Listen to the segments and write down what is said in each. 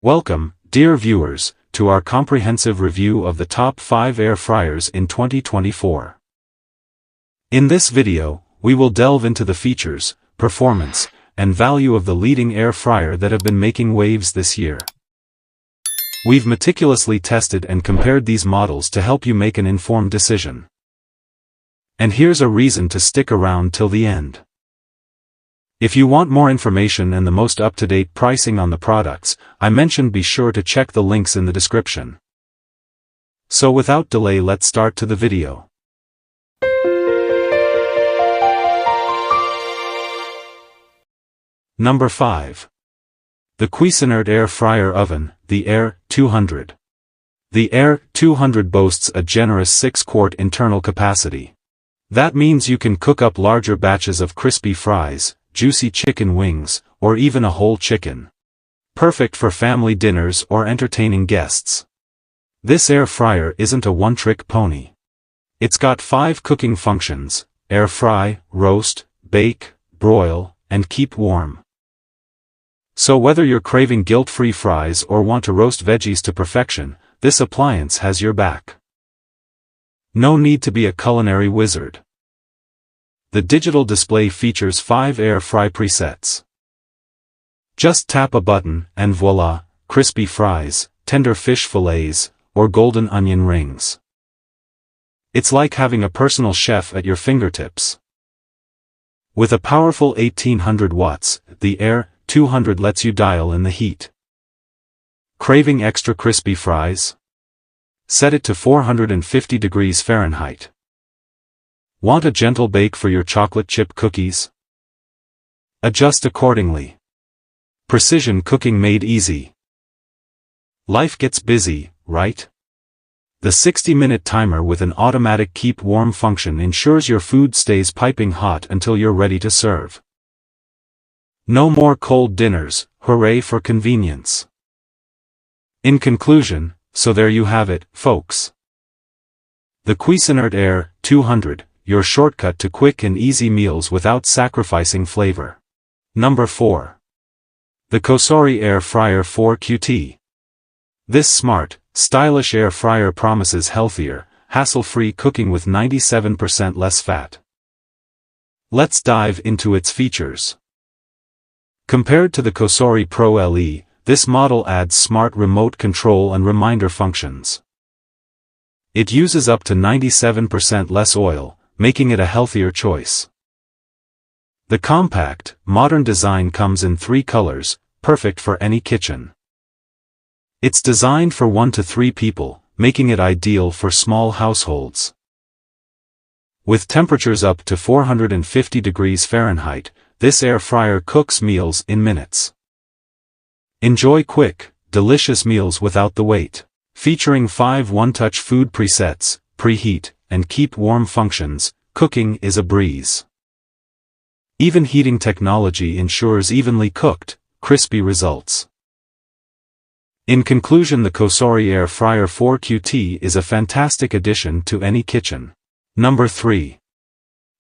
Welcome, dear viewers, to our comprehensive review of the top 5 air fryers in 2024. In this video, we will delve into the features, performance, and value of the leading air fryer that have been making waves this year. We've meticulously tested and compared these models to help you make an informed decision. And here's a reason to stick around till the end. If you want more information and the most up-to-date pricing on the products I mentioned, be sure to check the links in the description. So without delay, let's start to the video. Number 5. The Cuisinart Air Fryer Oven, the Air 200. The Air 200 boasts a generous 6-quart internal capacity. That means you can cook up larger batches of crispy fries, juicy chicken wings, or even a whole chicken. Perfect for family dinners or entertaining guests. This air fryer isn't a one-trick pony. It's got 5 cooking functions: air fry, roast, bake, broil, and keep warm. So whether you're craving guilt-free fries or want to roast veggies to perfection, this appliance has your back. No need to be a culinary wizard. The digital display features 5 air fry presets. Just tap a button, and voila, crispy fries, tender fish fillets, or golden onion rings. It's like having a personal chef at your fingertips. With a powerful 1800 watts, the Air 200 lets you dial in the heat. Craving extra crispy fries? Set it to 450 degrees Fahrenheit. Want a gentle bake for your chocolate chip cookies? Adjust accordingly. Precision cooking made easy. Life gets busy, right? The 60-minute timer with an automatic keep warm function ensures your food stays piping hot until you're ready to serve. No more cold dinners, hooray for convenience. In conclusion, so there you have it, folks. The Cuisinart Air 200, your shortcut to quick and easy meals without sacrificing flavor. Number 4. The COSORI Air Fryer 4QT. This smart, stylish air fryer promises healthier, hassle-free cooking with 97% less fat. Let's dive into its features. Compared to the COSORI Pro LE, this model adds smart remote control and reminder functions. It uses up to 97% less oil, making it a healthier choice. The compact, modern design comes in 3 colors, perfect for any kitchen. It's designed for 1 to 3 people, making it ideal for small households. With temperatures up to 450 degrees Fahrenheit, this air fryer cooks meals in minutes. Enjoy quick, delicious meals without the wait. Featuring 5 one-touch food presets, preheat, and keep warm functions, cooking is a breeze. Even heating technology ensures evenly cooked, crispy results. In conclusion, the COSORI Air Fryer 4QT is a fantastic addition to any kitchen. Number 3.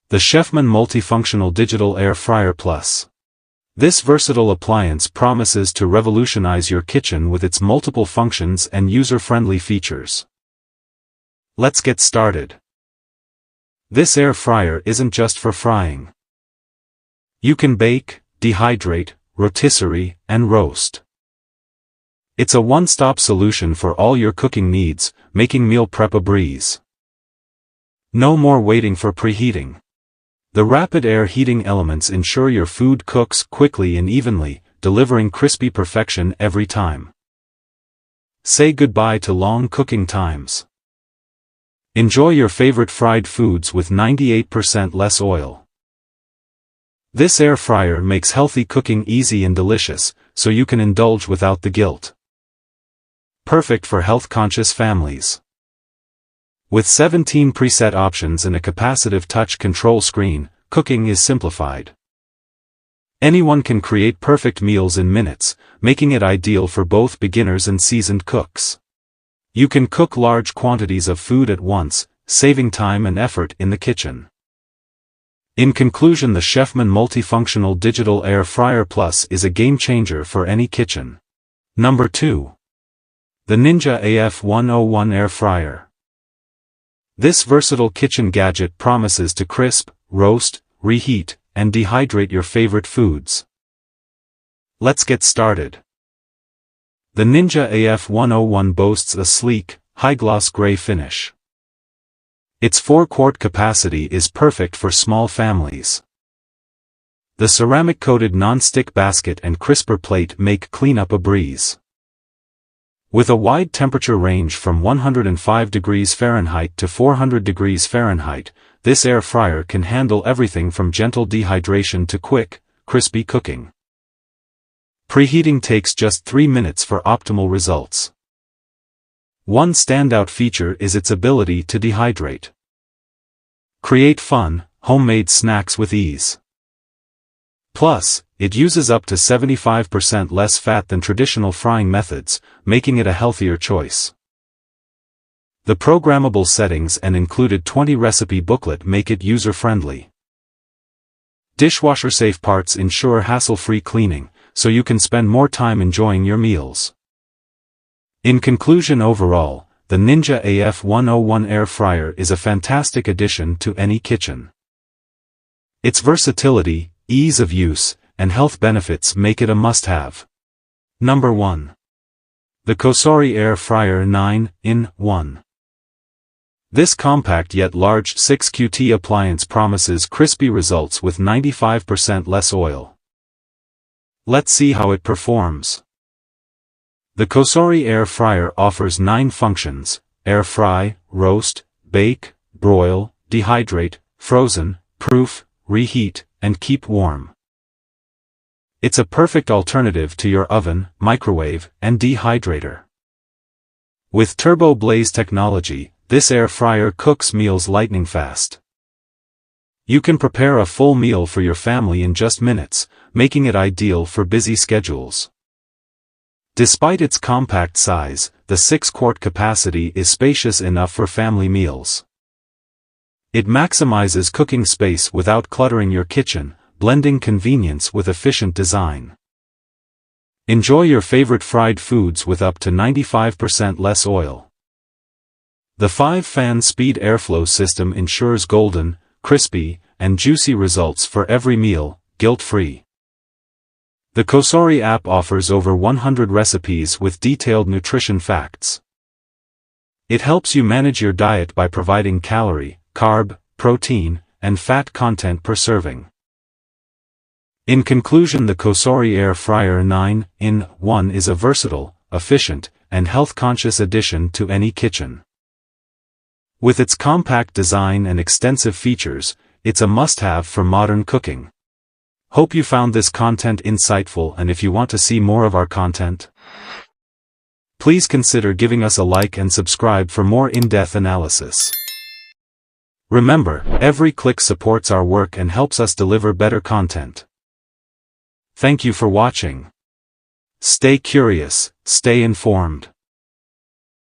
The CHEFMAN Multifunctional Digital Air Fryer Plus. This versatile appliance promises to revolutionize your kitchen with its multiple functions and user-friendly features. Let's get started. This air fryer isn't just for frying. You can bake, dehydrate, rotisserie, and roast. It's a one-stop solution for all your cooking needs, making meal prep a breeze. No more waiting for preheating. The rapid air heating elements ensure your food cooks quickly and evenly, delivering crispy perfection every time. Say goodbye to long cooking times. Enjoy your favorite fried foods with 98% less oil. This air fryer makes healthy cooking easy and delicious, so you can indulge without the guilt. Perfect for health-conscious families. With 17 preset options and a capacitive touch control screen, cooking is simplified. Anyone can create perfect meals in minutes, making it ideal for both beginners and seasoned cooks. You can cook large quantities of food at once, saving time and effort in the kitchen. In conclusion, the CHEFMAN Multifunctional Digital Air Fryer Plus is a game changer for any kitchen. Number 2. The Ninja AF101 Air Fryer. This versatile kitchen gadget promises to crisp, roast, reheat, and dehydrate your favorite foods. Let's get started. The Ninja AF101 boasts a sleek, high-gloss gray finish. Its 4-quart capacity is perfect for small families. The ceramic-coated non-stick basket and crisper plate make cleanup a breeze. With a wide temperature range from 105 degrees Fahrenheit to 400 degrees Fahrenheit, this air fryer can handle everything from gentle dehydration to quick, crispy cooking. Preheating takes just 3 minutes for optimal results. One standout feature is its ability to dehydrate. Create fun, homemade snacks with ease. Plus, it uses up to 75% less fat than traditional frying methods, making it a healthier choice. The programmable settings and included 20-recipe booklet make it user-friendly. Dishwasher-safe parts ensure hassle-free cleaning, so you can spend more time enjoying your meals. In conclusion, overall, the Ninja AF101 Air Fryer is a fantastic addition to any kitchen. Its versatility, ease of use, and health benefits make it a must-have. Number 1. The COSORI Air Fryer 9-in-1. This compact yet large 6QT appliance promises crispy results with 95% less oil. Let's see how it performs. The COSORI Air Fryer offers 9 functions: air fry, roast, bake, broil, dehydrate, frozen, proof, reheat, and keep warm. It's a perfect alternative to your oven, microwave, and dehydrator. With turbo blaze technology, this air fryer cooks meals lightning fast. You can prepare a full meal for your family in just minutes, making it ideal for busy schedules. Despite its compact size, the 6-quart capacity is spacious enough for family meals. It maximizes cooking space without cluttering your kitchen, blending convenience with efficient design. Enjoy your favorite fried foods with up to 95% less oil. The 5-fan speed airflow system ensures golden, crispy, and juicy results for every meal, guilt-free. The COSORI app offers over 100 recipes with detailed nutrition facts. It helps you manage your diet by providing calorie, carb, protein, and fat content per serving. In conclusion, the COSORI Air Fryer 9-in-1 is a versatile, efficient, and health-conscious addition to any kitchen. With its compact design and extensive features, it's a must-have for modern cooking. Hope you found this content insightful, and if you want to see more of our content, please consider giving us a like and subscribe for more in-depth analysis. Remember, every click supports our work and helps us deliver better content. Thank you for watching. Stay curious, stay informed.